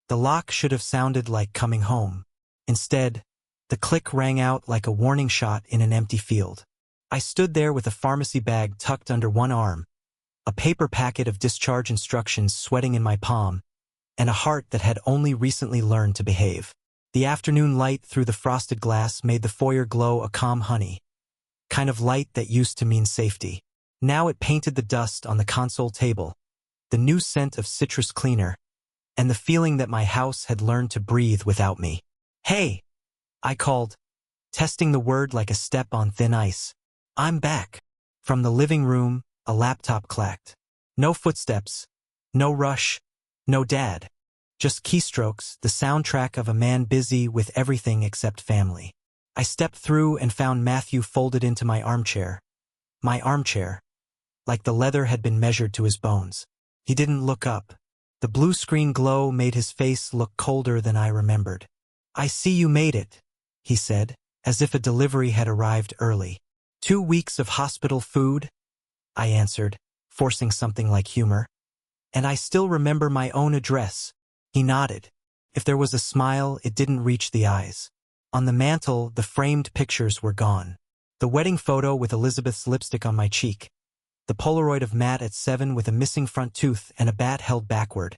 The lock should have sounded like coming home. Instead, the click rang out like a warning shot in an empty field. I stood there with a pharmacy bag tucked under one arm, a paper packet of discharge instructions sweating in my palm, and a heart that had only recently learned to behave. The afternoon light through the frosted glass made the foyer glow a calm honey, kind of light that used to mean safety. Now it painted the dust on the console table, the new scent of citrus cleaner, and the feeling that my house had learned to breathe without me. "Hey!" I called, testing the word like a step on thin ice. "I'm back." From the living room, a laptop clacked. No footsteps, no rush, no dad. Just keystrokes, the soundtrack of a man busy with everything except family. I stepped through and found Matthew folded into my armchair. My armchair, like the leather had been measured to his bones. He didn't look up. The blue screen glow made his face look colder than I remembered. "I see you made it," he said, as if a delivery had arrived early. 2 weeks of hospital food?" I answered, forcing something like humor. "And I still remember my own address." He nodded. If there was a smile, it didn't reach the eyes. On the mantel, the framed pictures were gone. The wedding photo with Elizabeth's lipstick on my cheek. The Polaroid of Matt at 7 with a missing front tooth and a bat held backward.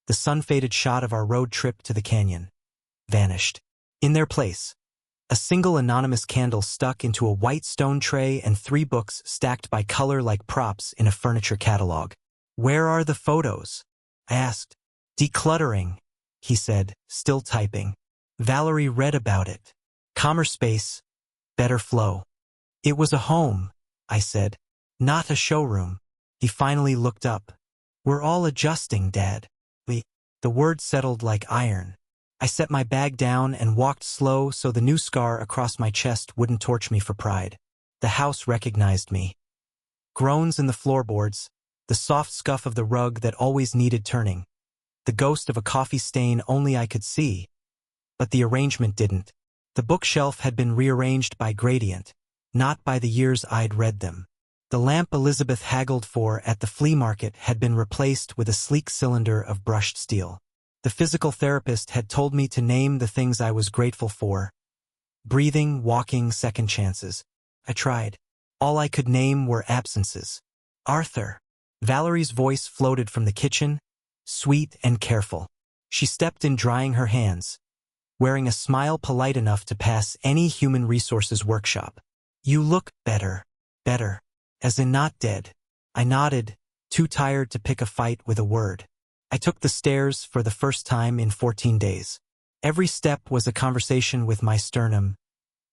The sun-faded shot of our road trip to the canyon. Vanished. In their place, a single anonymous candle stuck into a white stone tray and 3 books stacked by color like props in a furniture catalog. "Where are the photos?" I asked. "Decluttering," he said, still typing. "Valerie read about it. Calmer space, better flow." "It was a home," I said, "not a showroom." He finally looked up. "We're all adjusting, Dad." The word settled like iron. I set my bag down and walked slow so the new scar across my chest wouldn't torch me for pride. The house recognized me. Groans in the floorboards, the soft scuff of the rug that always needed turning, the ghost of a coffee stain only I could see. But the arrangement didn't. The bookshelf had been rearranged by gradient, not by the years I'd read them. The lamp Elizabeth haggled for at the flea market had been replaced with a sleek cylinder of brushed steel. The physical therapist had told me to name the things I was grateful for. Breathing, walking, second chances. I tried. All I could name were absences. "Arthur." Valerie's voice floated from the kitchen, sweet and careful. She stepped in drying her hands, wearing a smile polite enough to pass any human resources workshop. "You look better. Better. As in not dead." I nodded, too tired to pick a fight with a word. I took the stairs for the first time in 14 days. Every step was a conversation with my sternum.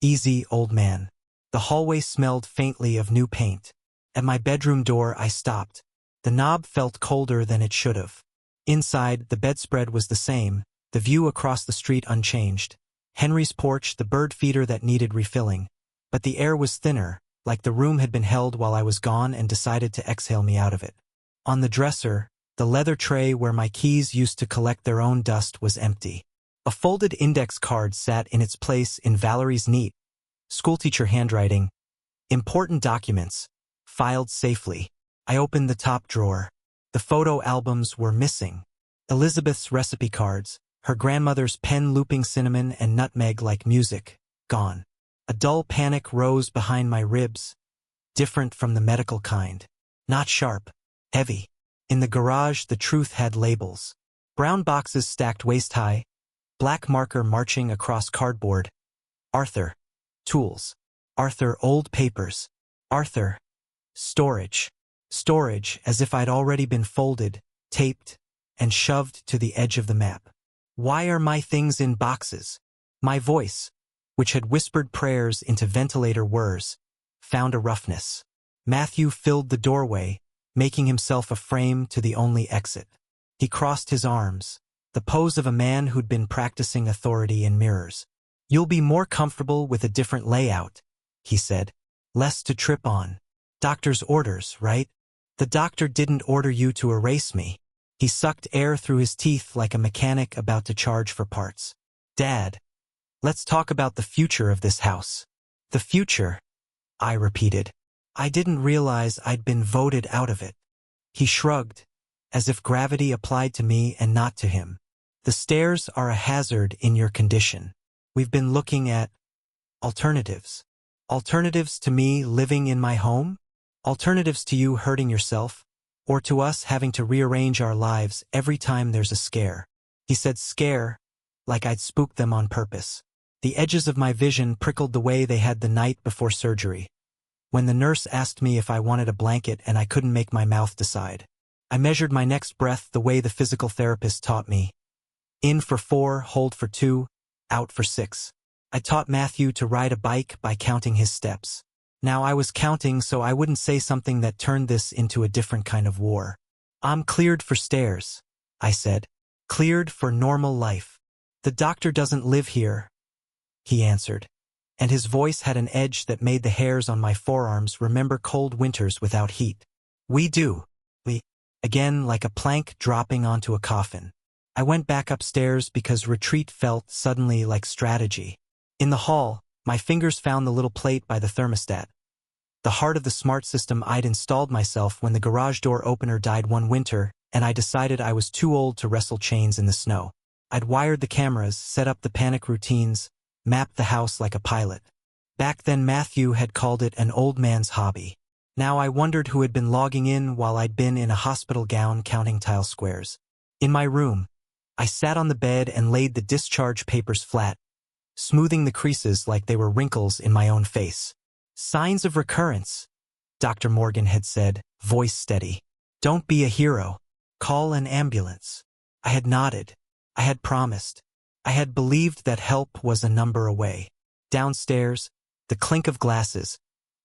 "Easy, old man." The hallway smelled faintly of new paint. At my bedroom door, I stopped. The knob felt colder than it should have. Inside, the bedspread was the same, the view across the street unchanged. Henry's porch, the bird feeder that needed refilling. But the air was thinner, like the room had been held while I was gone and decided to exhale me out of it. On the dresser, the leather tray where my keys used to collect their own dust was empty. A folded index card sat in its place in Valerie's neat, schoolteacher handwriting. "Important documents, filed safely." I opened the top drawer. The photo albums were missing. Elizabeth's recipe cards, her grandmother's pen looping cinnamon and nutmeg like music, gone. A dull panic rose behind my ribs, different from the medical kind. Not sharp, heavy. In the garage, the truth had labels. Brown boxes stacked waist-high, black marker marching across cardboard. Arthur. Tools. Arthur. Old papers. Arthur. Storage. Storage, as if I'd already been folded, taped, and shoved to the edge of the map. Why are my things in boxes? My voice, which had whispered prayers into ventilator whirs, found a roughness. Matthew filled the doorway, making himself a frame to the only exit. He crossed his arms, the pose of a man who'd been practicing authority in mirrors. "You'll be more comfortable with a different layout," he said. "Less to trip on. Doctor's orders, right?" "The doctor didn't order you to erase me." He sucked air through his teeth like a mechanic about to charge for parts. "Dad, let's talk about the future of this house." "The future?" I repeated. I didn't realize I'd been voted out of it. He shrugged, as if gravity applied to me and not to him. The stairs are a hazard in your condition. We've been looking at alternatives. Alternatives to me living in my home? Alternatives to you hurting yourself? Or to us having to rearrange our lives every time there's a scare? He said scare, like I'd spooked them on purpose. The edges of my vision prickled the way they had the night before surgery, when the nurse asked me if I wanted a blanket and I couldn't make my mouth decide. I measured my next breath the way the physical therapist taught me. In for 4, hold for 2, out for 6. I taught Matthew to ride a bike by counting his steps. Now I was counting so I wouldn't say something that turned this into a different kind of war. I'm cleared for stairs, I said. Cleared for normal life. The doctor doesn't live here, he answered, and his voice had an edge that made the hairs on my forearms remember cold winters without heat. We do. Again, like a plank dropping onto a coffin. I went back upstairs because retreat felt suddenly like strategy. In the hall, my fingers found the little plate by the thermostat. The heart of the smart system I'd installed myself when the garage door opener died one winter, and I decided I was too old to wrestle chains in the snow. I'd wired the cameras, set up the panic routines, mapped the house like a pilot. Back then Matthew had called it an old man's hobby. Now I wondered who had been logging in while I'd been in a hospital gown counting tile squares. In my room, I sat on the bed and laid the discharge papers flat, smoothing the creases like they were wrinkles in my own face. Signs of recurrence, Dr. Morgan had said, voice steady. Don't be a hero. Call an ambulance. I had nodded. I had promised. I had believed that help was a number away. Downstairs, the clink of glasses,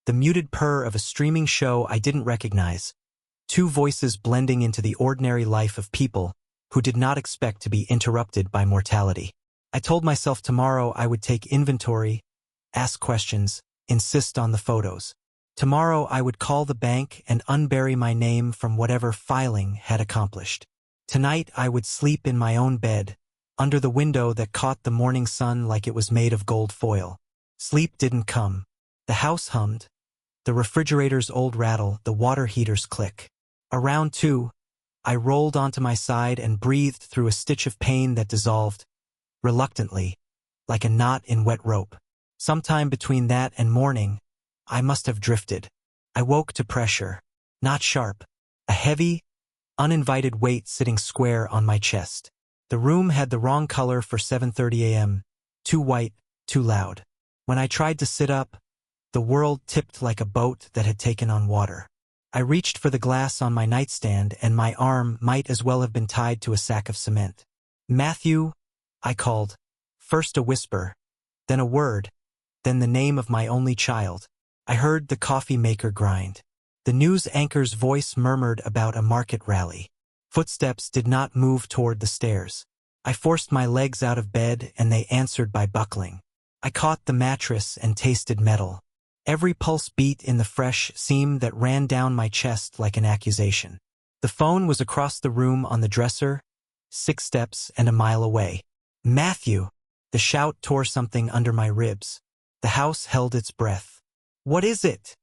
the muted purr of a streaming show I didn't recognize. Two voices blending into the ordinary life of people who did not expect to be interrupted by mortality. I told myself tomorrow I would take inventory, ask questions, insist on the photos. Tomorrow I would call the bank and unbury my name from whatever filing had accomplished. Tonight I would sleep in my own bed, under the window that caught the morning sun like it was made of gold foil. Sleep didn't come. The house hummed, the refrigerator's old rattle, the water heater's click. Around 2, I rolled onto my side and breathed through a stitch of pain that dissolved, reluctantly, like a knot in wet rope. Sometime between that and morning, I must have drifted. I woke to pressure, not sharp, a heavy, uninvited weight sitting square on my chest. The room had the wrong color for 7:30 a.m., too white, too loud. When I tried to sit up, the world tipped like a boat that had taken on water. I reached for the glass on my nightstand and my arm might as well have been tied to a sack of cement. Matthew, I called. First a whisper, then a word, then the name of my only child. I heard the coffee maker grind. The news anchor's voice murmured about a market rally. Footsteps did not move toward the stairs. I forced my legs out of bed and they answered by buckling. I caught the mattress and tasted metal. Every pulse beat in the fresh seam that ran down my chest like an accusation. The phone was across the room on the dresser, 6 steps and a mile away. Matthew! The shout tore something under my ribs. The house held its breath. What is it?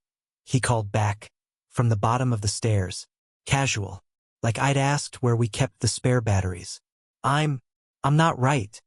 He called back, from the bottom of the stairs, casual, like I'd asked where we kept the spare batteries. I'm not right,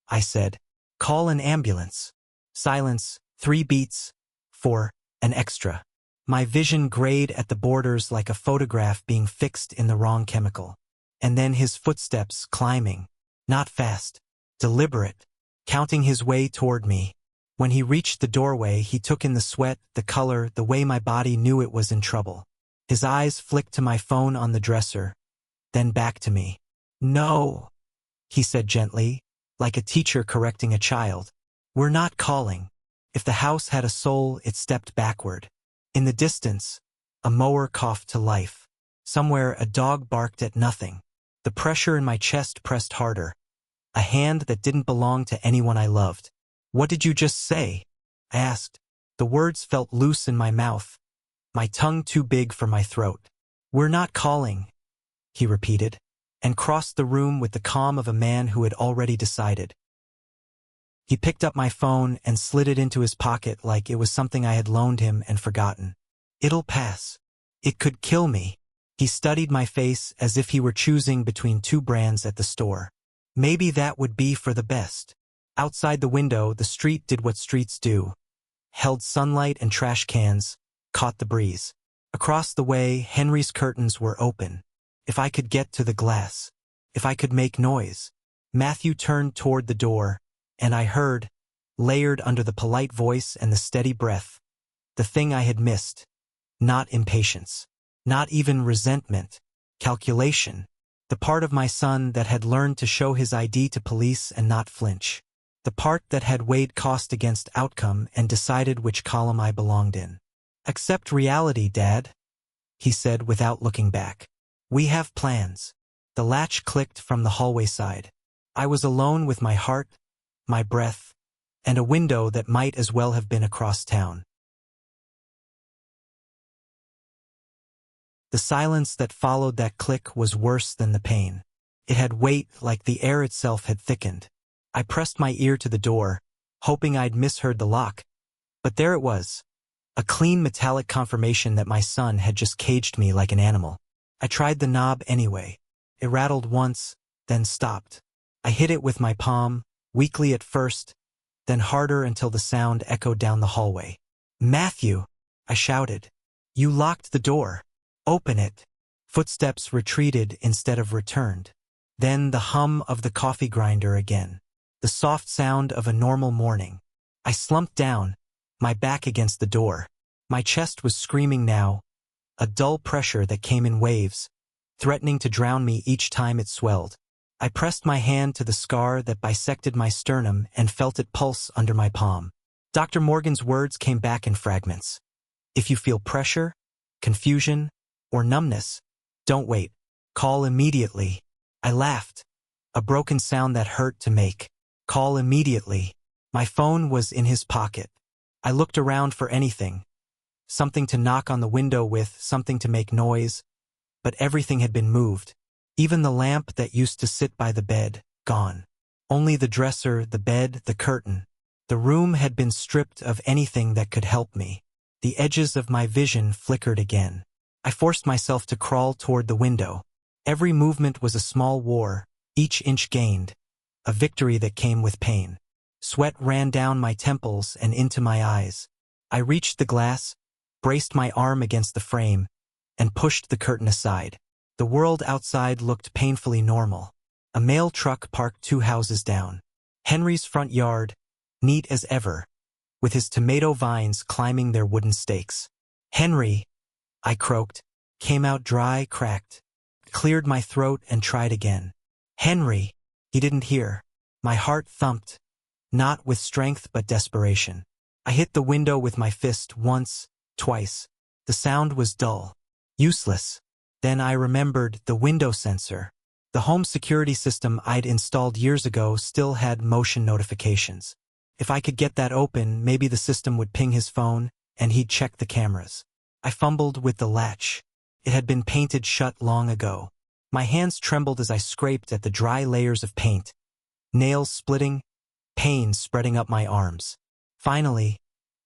I said. Call an ambulance. Silence, 3 beats, 4, an extra. My vision grayed at the borders like a photograph being fixed in the wrong chemical. And then his footsteps climbing, not fast, deliberate, counting his way toward me. When he reached the doorway, he took in the sweat, the color, the way my body knew it was in trouble. His eyes flicked to my phone on the dresser, then back to me. No, he said gently, like a teacher correcting a child. We're not calling. If the house had a soul, it stepped backward. In the distance, a mower coughed to life. Somewhere, a dog barked at nothing. The pressure in my chest pressed harder. A hand that didn't belong to anyone I loved. What did you just say? I asked. The words felt loose in my mouth, my tongue too big for my throat. We're not calling, he repeated, and crossed the room with the calm of a man who had already decided. He picked up my phone and slid it into his pocket like it was something I had loaned him and forgotten. It'll pass. It could kill me. He studied my face as if he were choosing between 2 brands at the store. Maybe that would be for the best. Outside the window, the street did what streets do. Held sunlight and trash cans, caught the breeze. Across the way, Henry's curtains were open. If I could get to the glass. If I could make noise. Matthew turned toward the door, and I heard, layered under the polite voice and the steady breath, the thing I had missed. Not impatience. Not even resentment. Calculation. The part of my son that had learned to show his ID to police and not flinch. The part that had weighed cost against outcome and decided which column I belonged in. Accept reality, Dad, he said without looking back. We have plans. The latch clicked from the hallway side. I was alone with my heart, my breath, and a window that might as well have been across town. The silence that followed that click was worse than the pain. It had weight like the air itself had thickened. I pressed my ear to the door, hoping I'd misheard the lock. But there it was. A clean metallic confirmation that my son had just caged me like an animal. I tried the knob anyway. It rattled once, then stopped. I hit it with my palm, weakly at first, then harder until the sound echoed down the hallway. Matthew, I shouted. You locked the door. Open it. Footsteps retreated instead of returned. Then the hum of the coffee grinder again. The soft sound of a normal morning. I slumped down, my back against the door. My chest was screaming now, a dull pressure that came in waves, threatening to drown me each time it swelled. I pressed my hand to the scar that bisected my sternum and felt it pulse under my palm. Dr. Morgan's words came back in fragments. If you feel pressure, confusion, or numbness, don't wait. Call immediately. I laughed, a broken sound that hurt to make. Call immediately. My phone was in his pocket. I looked around for anything. Something to knock on the window with, something to make noise. But everything had been moved. Even the lamp that used to sit by the bed, gone. Only the dresser, the bed, the curtain. The room had been stripped of anything that could help me. The edges of my vision flickered again. I forced myself to crawl toward the window. Every movement was a small war, each inch gained. A victory that came with pain. Sweat ran down my temples and into my eyes. I reached the glass, braced my arm against the frame, and pushed the curtain aside. The world outside looked painfully normal. A mail truck parked 2 houses down. Henry's front yard, neat as ever, with his tomato vines climbing their wooden stakes. Henry, I croaked, came out dry, cracked, cleared my throat and tried again. Henry, he didn't hear. My heart thumped, not with strength but desperation. I hit the window with my fist once, twice. The sound was dull, useless. Then I remembered the window sensor. The home security system I'd installed years ago still had motion notifications. If I could get that open, maybe the system would ping his phone, and he'd check the cameras. I fumbled with the latch. It had been painted shut long ago. My hands trembled as I scraped at the dry layers of paint. Nails splitting, pain spreading up my arms. Finally,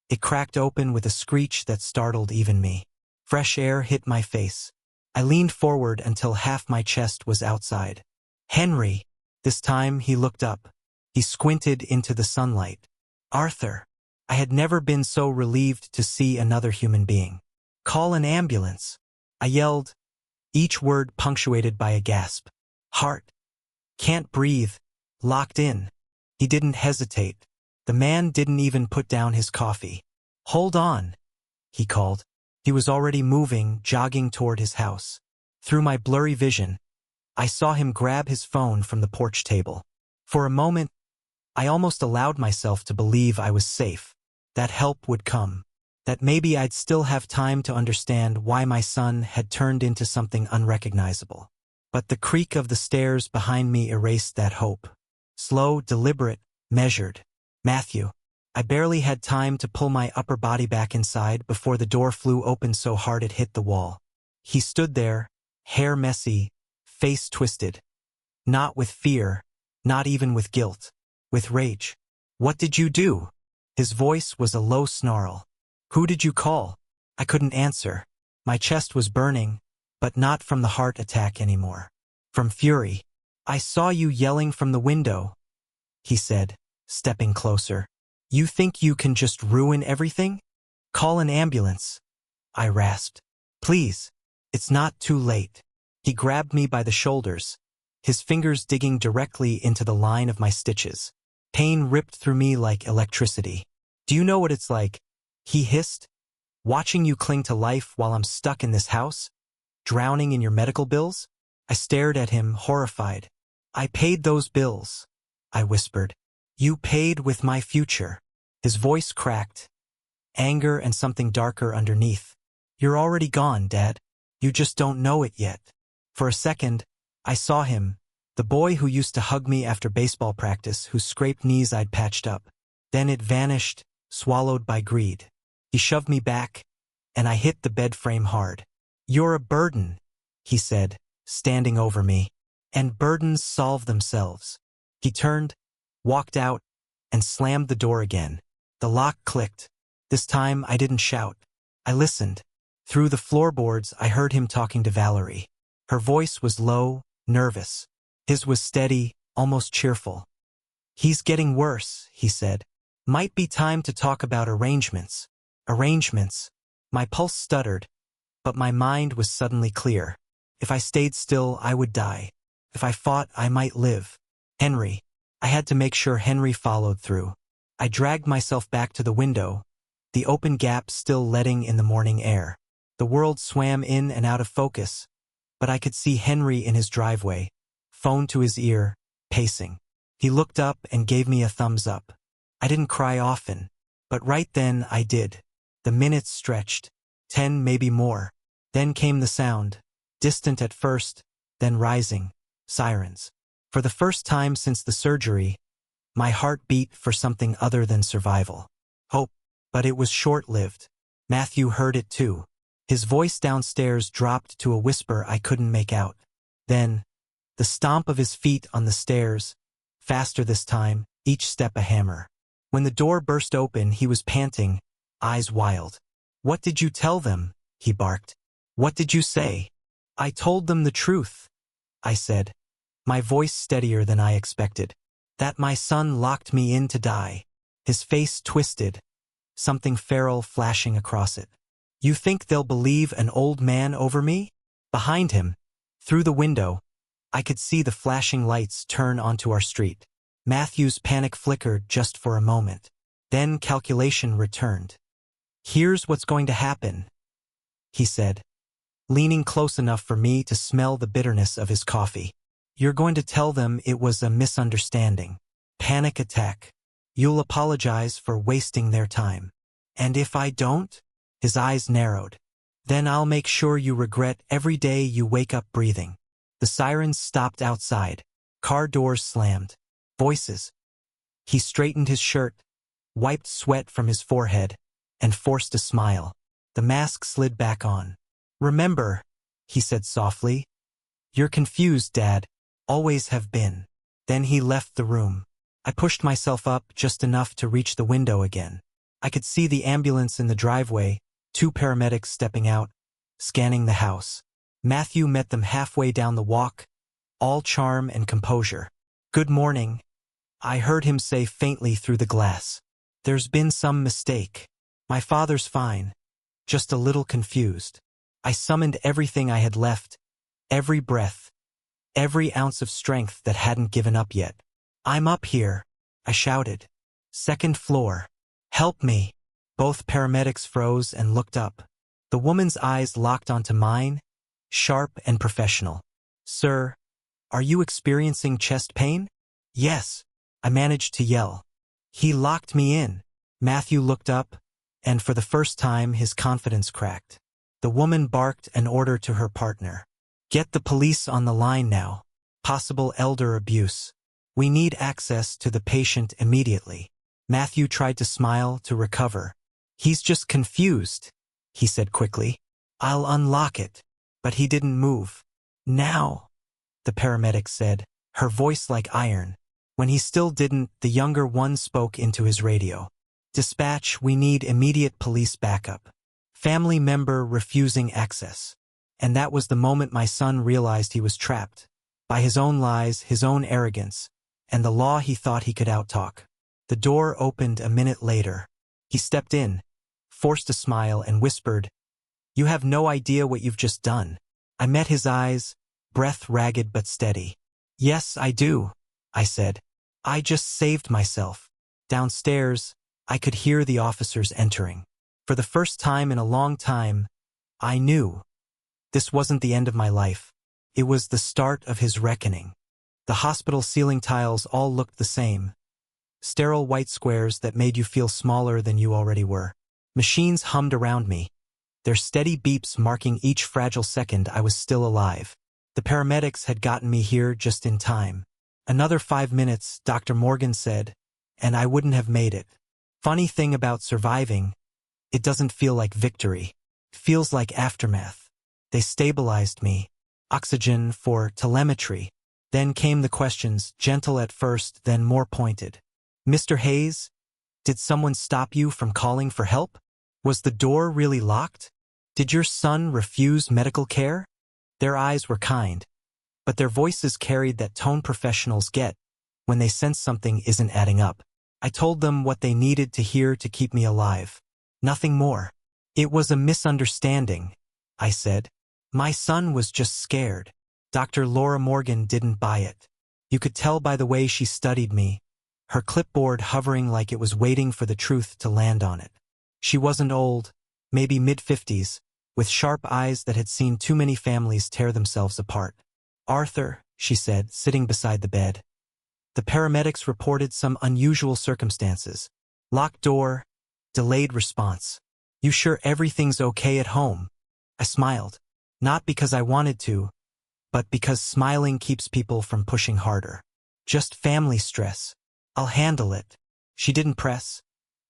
it cracked open with a screech that startled even me. Fresh air hit my face. I leaned forward until half my chest was outside. Henry. This time he looked up. He squinted into the sunlight. Arthur. I had never been so relieved to see another human being. Call an ambulance. I yelled, each word punctuated by a gasp. Heart. Can't breathe. Locked in. He didn't hesitate. The man didn't even put down his coffee. Hold on, he called. He was already moving, jogging toward his house. Through my blurry vision, I saw him grab his phone from the porch table. For a moment, I almost allowed myself to believe I was safe, that help would come, that maybe I'd still have time to understand why my son had turned into something unrecognizable. But the creak of the stairs behind me erased that hope. Slow, deliberate, measured. Matthew. I barely had time to pull my upper body back inside before the door flew open so hard it hit the wall. He stood there, hair messy, face twisted. Not with fear, not even with guilt, with rage. What did you do? His voice was a low snarl. Who did you call? I couldn't answer. My chest was burning, but not from the heart attack anymore. From fury. I saw you yelling from the window, he said, stepping closer. You think you can just ruin everything? Call an ambulance, I rasped. Please, it's not too late. He grabbed me by the shoulders, his fingers digging directly into the line of my stitches. Pain ripped through me like electricity. Do you know what it's like? He hissed. Watching you cling to life while I'm stuck in this house? Drowning in your medical bills? I stared at him, horrified. I paid those bills, I whispered. You paid with my future. His voice cracked, anger and something darker underneath. You're already gone, Dad. You just don't know it yet. For a second, I saw him, the boy who used to hug me after baseball practice, whose scraped knees I'd patched up. Then it vanished, swallowed by greed. He shoved me back, and I hit the bed frame hard. You're a burden, he said, standing over me. And burdens solve themselves. He turned, walked out, and slammed the door again. The lock clicked. This time I didn't shout. I listened. Through the floorboards I heard him talking to Valerie. Her voice was low, nervous. His was steady, almost cheerful. He's getting worse, he said. Might be time to talk about arrangements. Arrangements. My pulse stuttered, but my mind was suddenly clear. If I stayed still, I would die. If I fought, I might live. Henry. I had to make sure Henry followed through. I dragged myself back to the window, the open gap still letting in the morning air. The world swam in and out of focus, but I could see Henry in his driveway, phone to his ear, pacing. He looked up and gave me a thumbs up. I didn't cry often, but right then I did. The minutes stretched, 10 maybe more. Then came the sound, distant at first, then rising. Sirens. For the first time since the surgery, my heart beat for something other than survival. Hope. But it was short-lived. Matthew heard it too. His voice downstairs dropped to a whisper I couldn't make out. Then, the stomp of his feet on the stairs, faster this time, each step a hammer. When the door burst open, he was panting, eyes wild. What did you tell them? He barked. What did you say? I told them the truth, I said, my voice steadier than I expected. That my son locked me in to die. His face twisted, something feral flashing across it. You think they'll believe an old man over me? Behind him, through the window, I could see the flashing lights turn onto our street. Matthew's panic flickered just for a moment. Then calculation returned. Here's what's going to happen, he said, leaning close enough for me to smell the bitterness of his coffee. You're going to tell them it was a misunderstanding. Panic attack. You'll apologize for wasting their time. And if I don't? His eyes narrowed. Then I'll make sure you regret every day you wake up breathing. The sirens stopped outside. Car doors slammed. Voices. He straightened his shirt, wiped sweat from his forehead, and forced a smile. The mask slid back on. Remember, he said softly. You're confused, Dad. Always have been. Then he left the room. I pushed myself up just enough to reach the window again. I could see the ambulance in the driveway, 2 paramedics stepping out, scanning the house. Matthew met them halfway down the walk, all charm and composure. Good morning, I heard him say faintly through the glass. There's been some mistake. My father's fine, just a little confused. I summoned everything I had left, every breath, every ounce of strength that hadn't given up yet. I'm up here, I shouted. 2nd floor. Help me. Both paramedics froze and looked up. The woman's eyes locked onto mine, sharp and professional. Sir, are you experiencing chest pain? Yes, I managed to yell. He locked me in. Matthew looked up, and for the first time his confidence cracked. The woman barked an order to her partner. Get the police on the line now. Possible elder abuse. We need access to the patient immediately. Matthew tried to smile to recover. He's just confused, he said quickly. I'll unlock it. But he didn't move. Now, the paramedic said, her voice like iron. When he still didn't, the younger one spoke into his radio. Dispatch, we need immediate police backup. Family member refusing access. And that was the moment my son realized he was trapped. by his own lies, his own arrogance, and the law he thought he could outtalk. The door opened a minute later. He stepped in, forced a smile, and whispered, "You have no idea what you've just done." I met his eyes, breath ragged but steady. "Yes, I do," I said. "I just saved myself." Downstairs, I could hear the officers entering. For the first time in a long time, I knew this wasn't the end of my life. It was the start of his reckoning. The hospital ceiling tiles all looked the same. Sterile white squares that made you feel smaller than you already were. Machines hummed around me, their steady beeps marking each fragile second I was still alive. The paramedics had gotten me here just in time. Another 5 minutes, Dr. Morgan said, and I wouldn't have made it. Funny thing about surviving, it doesn't feel like victory. It feels like aftermath. They stabilized me. Oxygen for telemetry. Then came the questions, gentle at first, then more pointed. "Mr. Hayes, did someone stop you from calling for help? Was the door really locked? Did your son refuse medical care?" Their eyes were kind, but their voices carried that tone professionals get when they sense something isn't adding up. I told them what they needed to hear to keep me alive. Nothing more. "It was a misunderstanding," I said. "My son was just scared." Dr. Laura Morgan didn't buy it. You could tell by the way she studied me, her clipboard hovering like it was waiting for the truth to land on it. She wasn't old, maybe mid-50s, with sharp eyes that had seen too many families tear themselves apart. "Arthur," she said, sitting beside the bed. "The paramedics reported some unusual circumstances. Locked door, delayed response. You sure everything's okay at home?" I smiled. Not because I wanted to, but because smiling keeps people from pushing harder. "Just family stress. I'll handle it." She didn't press,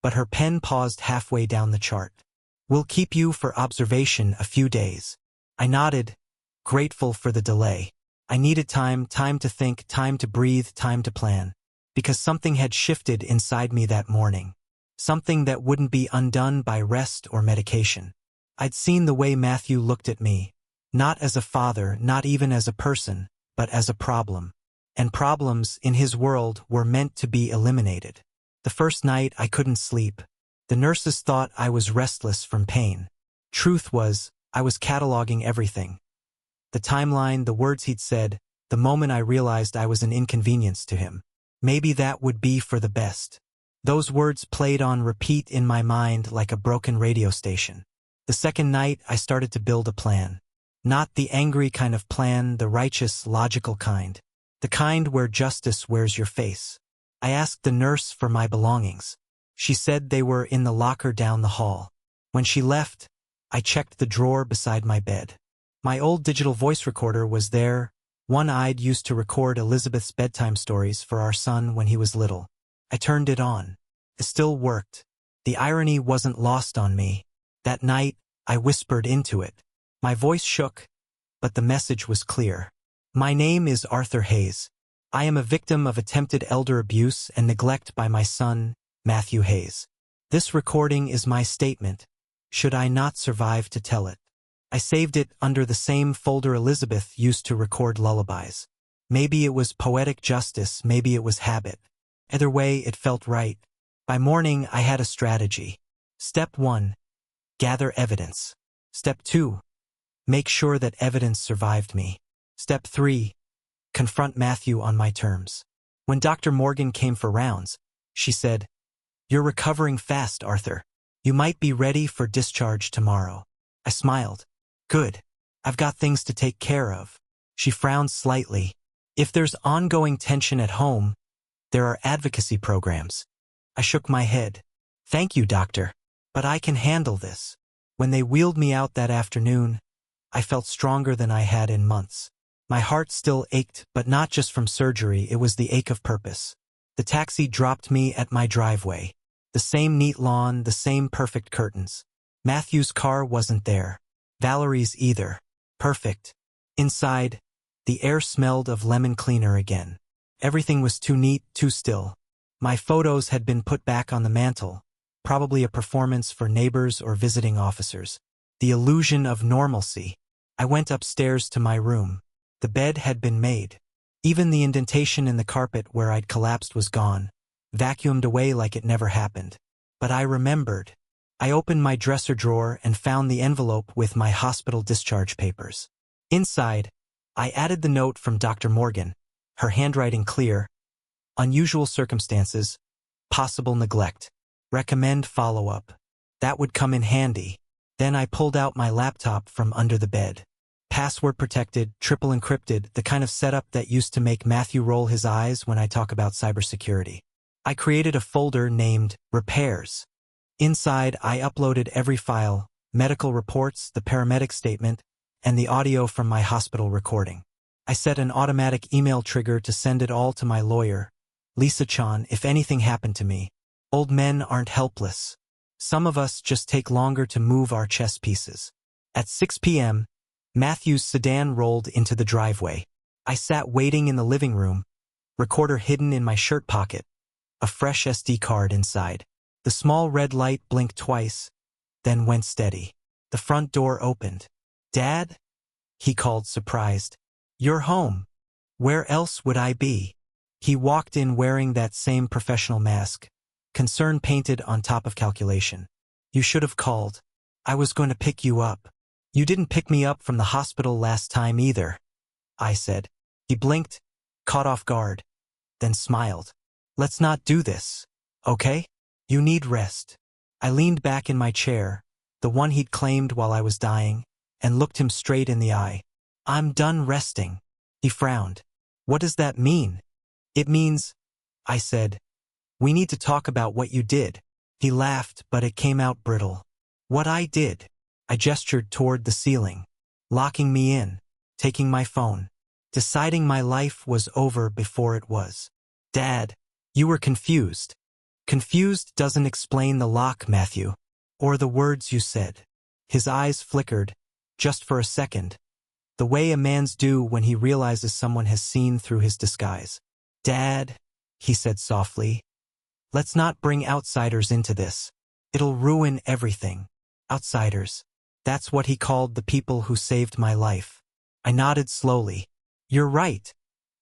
but her pen paused halfway down the chart. "We'll keep you for observation a few days." I nodded, grateful for the delay. I needed time to think, time to breathe, time to plan. Because something had shifted inside me that morning. Something that wouldn't be undone by rest or medication. I'd seen the way Matthew looked at me. Not as a father, not even as a person, but as a problem. And problems, in his world, were meant to be eliminated. The first night, I couldn't sleep. The nurses thought I was restless from pain. Truth was, I was cataloging everything. The timeline, the words he'd said, the moment I realized I was an inconvenience to him. Maybe that would be for the best. Those words played on repeat in my mind like a broken radio station. The second night, I started to build a plan. Not the angry kind of plan, the righteous, logical kind. The kind where justice wears your face. I asked the nurse for my belongings. She said they were in the locker down the hall. When she left, I checked the drawer beside my bed. My old digital voice recorder was there, one I'd used to record Elizabeth's bedtime stories for our son when he was little. I turned it on. It still worked. The irony wasn't lost on me. That night, I whispered into it. My voice shook, but the message was clear. "My name is Arthur Hayes. I am a victim of attempted elder abuse and neglect by my son, Matthew Hayes. This recording is my statement, should I not survive to tell it." I saved it under the same folder Elizabeth used to record lullabies. Maybe it was poetic justice, maybe it was habit. Either way, it felt right. By morning, I had a strategy. Step 1. Gather evidence. Step 2. Make sure that evidence survived me. Step 3. Confront Matthew on my terms. When Dr. Morgan came for rounds, she said, "You're recovering fast, Arthur. You might be ready for discharge tomorrow." I smiled. "Good. I've got things to take care of." She frowned slightly. "If there's ongoing tension at home, there are advocacy programs." I shook my head. "Thank you, doctor, but I can handle this." When they wheeled me out that afternoon, I felt stronger than I had in months. My heart still ached, but not just from surgery, it was the ache of purpose. The taxi dropped me at my driveway. The same neat lawn, the same perfect curtains. Matthew's car wasn't there. Valerie's either. Perfect. Inside, the air smelled of lemon cleaner again. Everything was too neat, too still. My photos had been put back on the mantle, probably a performance for neighbors or visiting officers. The illusion of normalcy. I went upstairs to my room. The bed had been made. Even the indentation in the carpet where I'd collapsed was gone, vacuumed away like it never happened. But I remembered. I opened my dresser drawer and found the envelope with my hospital discharge papers. Inside, I added the note from Dr. Morgan, her handwriting clear. Unusual circumstances, possible neglect. Recommend follow-up. That would come in handy. Then I pulled out my laptop from under the bed. Password protected, triple encrypted, the kind of setup that used to make Matthew roll his eyes when I talk about cybersecurity. I created a folder named Repairs. Inside, I uploaded every file, medical reports, the paramedic statement, and the audio from my hospital recording. I set an automatic email trigger to send it all to my lawyer, Lisa-chan. If anything happened to me, old men aren't helpless. Some of us just take longer to move our chess pieces. At 6 p.m., Matthew's sedan rolled into the driveway. I sat waiting in the living room, recorder hidden in my shirt pocket, a fresh SD card inside. The small red light blinked twice, then went steady. The front door opened. "Dad?" he called, surprised. "You're home. Where else would I be?" He walked in wearing that same professional mask, concern painted on top of calculation. "You should have called. I was going to pick you up." "You didn't pick me up from the hospital last time either," I said. He blinked, caught off guard, then smiled. "Let's not do this, okay? You need rest." I leaned back in my chair, the one he'd claimed while I was dying, and looked him straight in the eye. "I'm done resting." He frowned. "What does that mean?" "It means," I said, "we need to talk about what you did." He laughed, but it came out brittle. "What I did?" I gestured toward the ceiling. "Locking me in, taking my phone, deciding my life was over before it was." "Dad, you were confused." "Confused doesn't explain the lock, Matthew, or the words you said." His eyes flickered, just for a second, the way a man's do when he realizes someone has seen through his disguise. "Dad," he said softly, "let's not bring outsiders into this. It'll ruin everything." Outsiders. That's what he called the people who saved my life. I nodded slowly. "You're right,"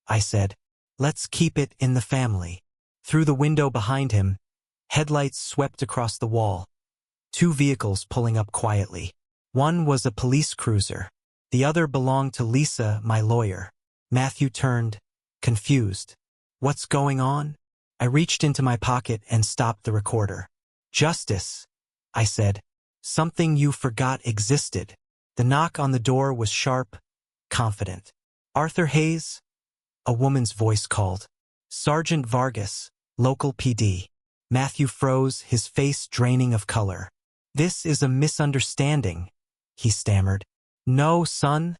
I said. "Let's keep it in the family." Through the window behind him, headlights swept across the wall. Two vehicles pulling up quietly. One was a police cruiser. The other belonged to Lisa, my lawyer. Matthew turned, confused. "What's going on?" I reached into my pocket and stopped the recorder. "Justice," I said. "Something you forgot existed." The knock on the door was sharp, confident. "Arthur Hayes?" A woman's voice called. "Sergeant Vargas, local PD." Matthew froze, his face draining of color. "This is a misunderstanding," he stammered. "No, son,"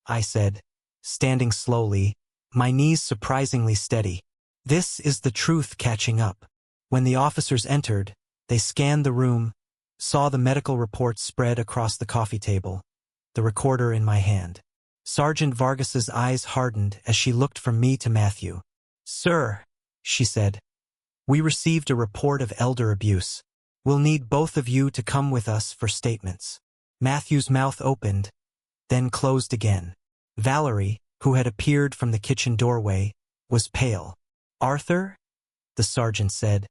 I said, standing slowly, my knees surprisingly steady. "This is the truth catching up." When the officers entered, they scanned the room, saw the medical reports spread across the coffee table, the recorder in my hand. Sergeant Vargas's eyes hardened as she looked from me to Matthew. "Sir," she said, "we received a report of elder abuse. We'll need both of you to come with us for statements." Matthew's mouth opened, then closed again. Valerie, who had appeared from the kitchen doorway, was pale. "Arthur?" the sergeant said.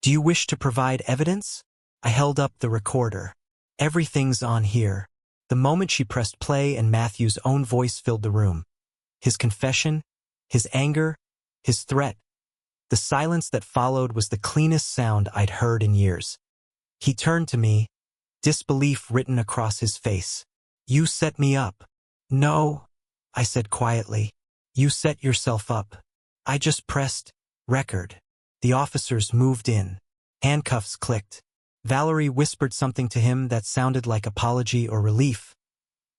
"Do you wish to provide evidence?" I held up the recorder. "Everything's on here." The moment she pressed play and Matthew's own voice filled the room. His confession, his anger, his threat. The silence that followed was the cleanest sound I'd heard in years. He turned to me, disbelief written across his face. "You set me up." "No," I said quietly. "You set yourself up. I just pressed record." The officers moved in. Handcuffs clicked. Valerie whispered something to him that sounded like apology or relief.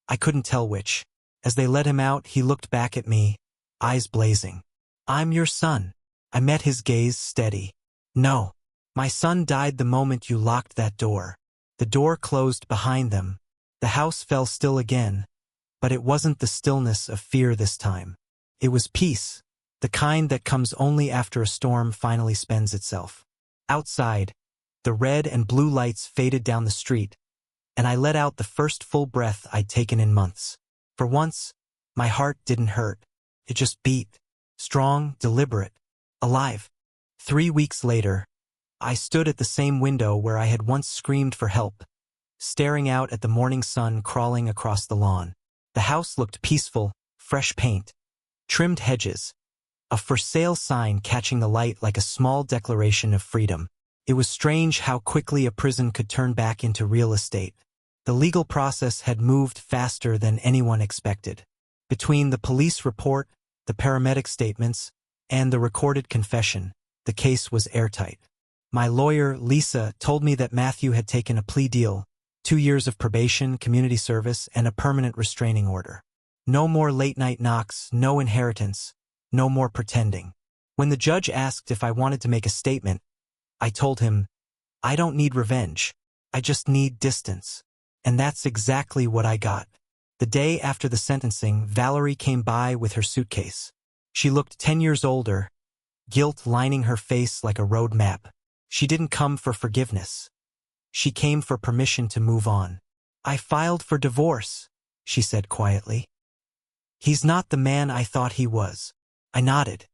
I couldn't tell which. As they let him out, he looked back at me, eyes blazing. "I'm your son." I met his gaze steady. "No. My son died the moment you locked that door." The door closed behind them. The house fell still again, but it wasn't the stillness of fear this time. It was peace, the kind that comes only after a storm finally spends itself. Outside, the red and blue lights faded down the street, and I let out the first full breath I'd taken in months. For once, my heart didn't hurt. It just beat, Strong, deliberate, alive. 3 weeks later, I stood at the same window where I had once screamed for help, staring out at the morning sun crawling across the lawn. The house looked peaceful, fresh paint, trimmed hedges, a for sale sign catching the light like a small declaration of freedom. It was strange how quickly a prison could turn back into real estate. The legal process had moved faster than anyone expected. Between the police report, the paramedic statements, and the recorded confession, the case was airtight. My lawyer, Lisa, told me that Matthew had taken a plea deal, 2 years of probation, community service, and a permanent restraining order. No more late-night knocks, no inheritance, no more pretending. When the judge asked if I wanted to make a statement, I told him, I don't need revenge, I just need distance. And that's exactly what I got. The day after the sentencing, Valerie came by with her suitcase. She looked 10 years older, guilt lining her face like a road map. She didn't come for forgiveness. She came for permission to move on. I filed for divorce, she said quietly. He's not the man I thought he was. I nodded.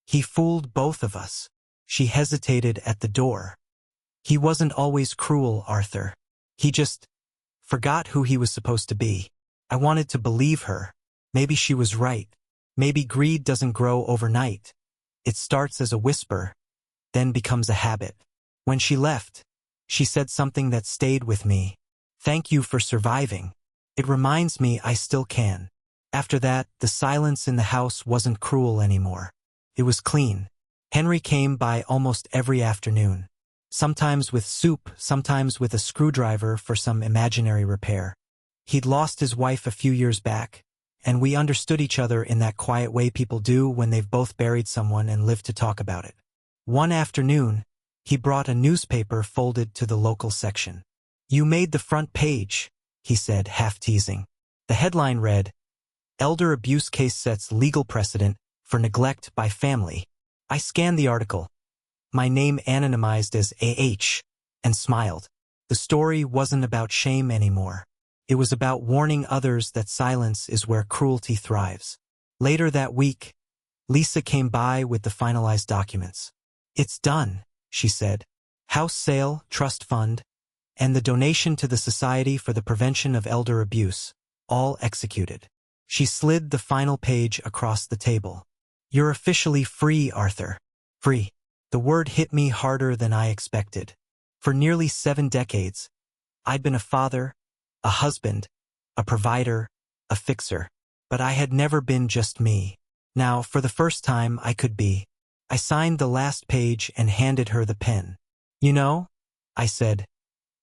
He fooled both of us. She hesitated at the door. He wasn't always cruel, Arthur. He just forgot who he was supposed to be. I wanted to believe her. Maybe she was right. Maybe greed doesn't grow overnight. It starts as a whisper, then becomes a habit. When she left, she said something that stayed with me. Thank you for surviving. It reminds me I still can. After that, the silence in the house wasn't cruel anymore. It was clean. Henry came by almost every afternoon. Sometimes with soup, sometimes with a screwdriver for some imaginary repair. He'd lost his wife a few years back, and we understood each other in that quiet way people do when they've both buried someone and lived to talk about it. One afternoon, he brought a newspaper folded to the local section. You made the front page, he said, half teasing. The headline read, Elder abuse case sets legal precedent for neglect by family. I scanned the article, my name anonymized as AH, and smiled. The story wasn't about shame anymore. It was about warning others that silence is where cruelty thrives. Later that week, Lisa came by with the finalized documents. It's done, she said. House sale, trust fund, and the donation to the Society for the Prevention of Elder Abuse, all executed. She slid the final page across the table. You're officially free, Arthur. Free. The word hit me harder than I expected. For nearly 7 decades, I'd been a father, a husband, a provider, a fixer. But I had never been just me. Now, for the first time, I could be. I signed the last page and handed her the pen. You know, I said,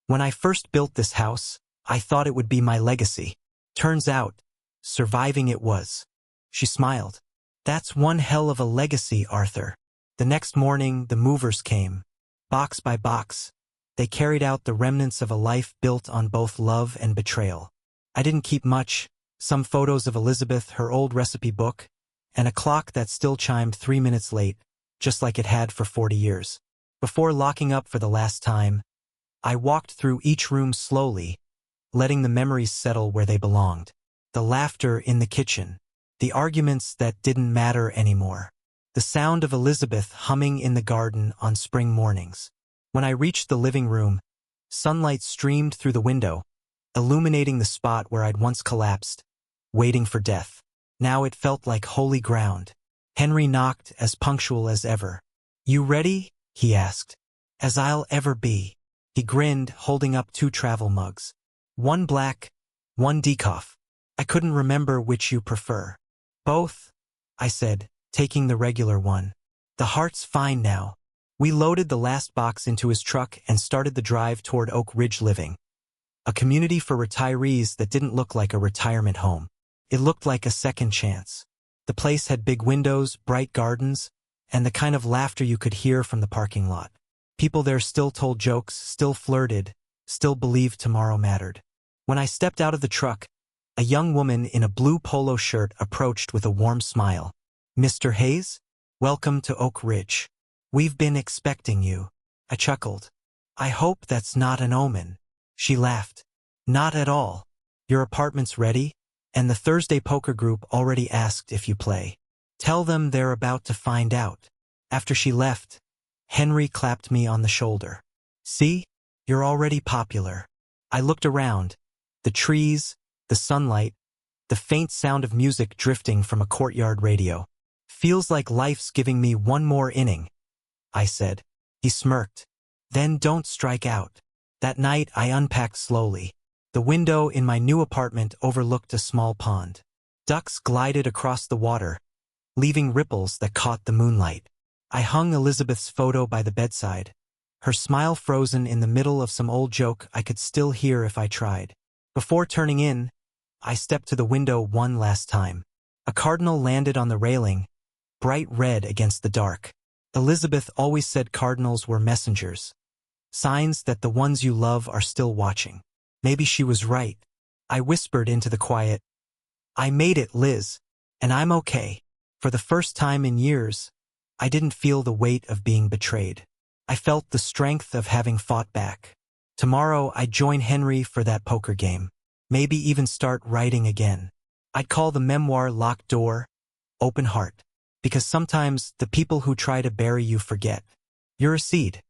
when I first built this house, I thought it would be my legacy. Turns out, surviving it was. She smiled. That's one hell of a legacy, Arthur. The next morning, the movers came. Box by box, they carried out the remnants of a life built on both love and betrayal. I didn't keep much, some photos of Elizabeth, her old recipe book, and a clock that still chimed 3 minutes late, just like it had for 40 years. Before locking up for the last time, I walked through each room slowly, letting the memories settle where they belonged. The laughter in the kitchen, the arguments that didn't matter anymore, the sound of Elizabeth humming in the garden on spring mornings. When I reached the living room, sunlight streamed through the window, illuminating the spot where I'd once collapsed, waiting for death. Now it felt like holy ground. Henry knocked, as punctual as ever. You ready? He asked. As I'll ever be. He grinned, holding up 2 travel mugs. One black, one decaf. I couldn't remember which you prefer. Both, I said, taking the regular one. The heart's fine now. We loaded the last box into his truck and started the drive toward Oak Ridge Living, a community for retirees that didn't look like a retirement home. It looked like a second chance. The place had big windows, bright gardens, and the kind of laughter you could hear from the parking lot. People there still told jokes, still flirted, still believed tomorrow mattered. When I stepped out of the truck, a young woman in a blue polo shirt approached with a warm smile. Mr. Hayes? Welcome to Oak Ridge. We've been expecting you. I chuckled. I hope that's not an omen. She laughed. Not at all. Your apartment's ready, and the Thursday poker group already asked if you play. Tell them they're about to find out. After she left, Henry clapped me on the shoulder. See? You're already popular. I looked around. The trees, the sunlight, the faint sound of music drifting from a courtyard radio. Feels like life's giving me one more inning, I said. He smirked. Then don't strike out. That night I unpacked slowly. The window in my new apartment overlooked a small pond. Ducks glided across the water, leaving ripples that caught the moonlight. I hung Elizabeth's photo by the bedside, her smile frozen in the middle of some old joke I could still hear if I tried. Before turning in, I stepped to the window one last time. A cardinal landed on the railing, bright red against the dark. Elizabeth always said cardinals were messengers, signs that the ones you love are still watching. Maybe she was right. I whispered into the quiet, I made it, Liz, and I'm okay. For the first time in years, I didn't feel the weight of being betrayed. I felt the strength of having fought back. Tomorrow I'd join Henry for that poker game. Maybe even start writing again. I'd call the memoir Locked Door, Open Heart. Because sometimes the people who try to bury you forget. You're a seed.